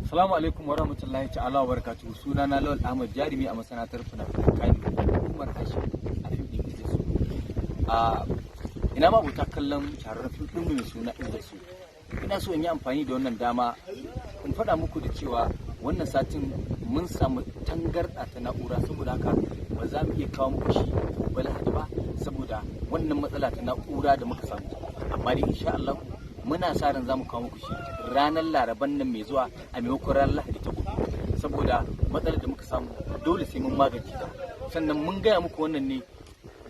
Assalamu alaikum wa rahmatullahi ta'ala wa barakatuhu. Suna na Lawal Ahmad Jarumi a masana'antar fina-finan Kano, Umar Hashim a fim ɗin Izzasu. Ina ma buta kallon shahararren fim ɗin mai suna Izzasu. Ina so in yi amfani da wannan dama in faɗa muku da cewa wannan satin mun samu tangarɗa ta na'ura, saboda haka ba za mu iya kawo muku shi gobe Lahadi ba saboda wannan matsala ta na'ura da muka samu. Amma dai insha Allah muna sa ran za mu kawo muku shi ranar Laraban nan mai zuwa a maimakon ranar Lahadi ta gobe, saboda matsalar da muka samu dole sai mun magance ta. Sannan mun gaya muku wannan ne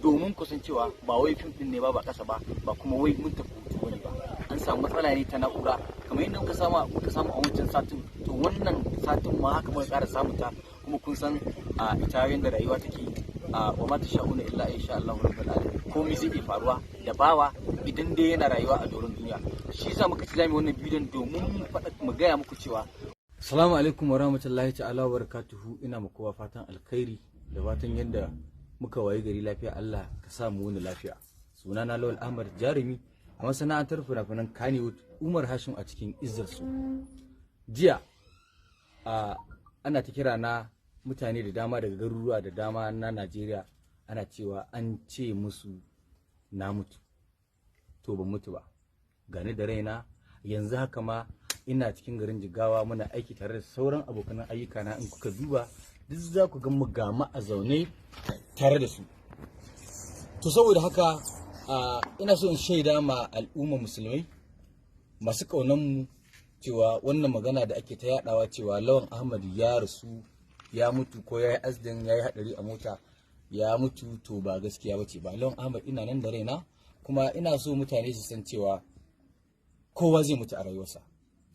domin kusancewa ba wai fim din ne ba ƙasa ba kuma wai mun tafi hutu bane ba. An samu matsala ne ta na'ura kamar yadda muka samu a wancan satin, to wannan satin ma haka muka ƙara samun ta. Kuma kun san ita yadda rayuwa take, wa ma tasha'una illa insha Allahu rabbul alamin. Komai zai iya faruwa da bawa idan dai yana rayuwa a doron duniya. Shi yasa muka ci zamu wannan bidiyon domin mu gaya muku cewa assalamu alaikum wa rahmatullahi ta'ala wa barakatuhu. Ina muku kowa fatan alkhairi da fatan yadda muka wayi gari lafiya. Allah ka sa mu wani lafiya. Sunana Lawal Ahmad Jarumi a masana'antar fina-finan Kannywood, Umar Hashim a cikin Izzasu. Jiya ana ta kira na mutane da dama daga garuruwa da dama na Najeriya, ana cewa an ce musu na mutu. To ban mutu ba, gani da raina yanzu haka ma ina cikin garin Jigawa, muna aiki tare da sauran abokan ayyuka na. In kuka duba duk za ku ga mu gama a zaune tare da su. To saboda haka ina so in shaida ma al'umma musulmai masu kaunan mu cewa wannan magana da ake ta yadawa cewa Lawan Ahmad ya rasu, ya mutu, ko ya yi accident, ya yi hadari a mota ya mutu, to ba gaskiya bace ba. Lawan Ahmad ina nan da raina, kuma ina so mutane su san cewa kowa zai mutu a rayuwarsa,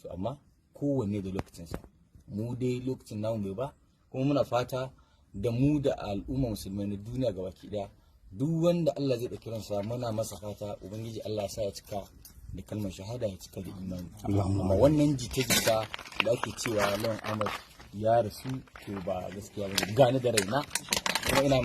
to amma kowanne da lokacinsa. Mu dai lokacin namu bai ba, kuma muna fata da mu da al'umma musulmai na duniya gabaki daya, duk wanda Allah zai ɗauki ransa muna masa fata ubangiji Allah ya sa ya cika da kalmar shahada, ya cika da imani. Amma wannan jita-jita da ake cewa Lawan Ahmad ya rasu, to ba gaskiya ba. Gani da raina kuma ina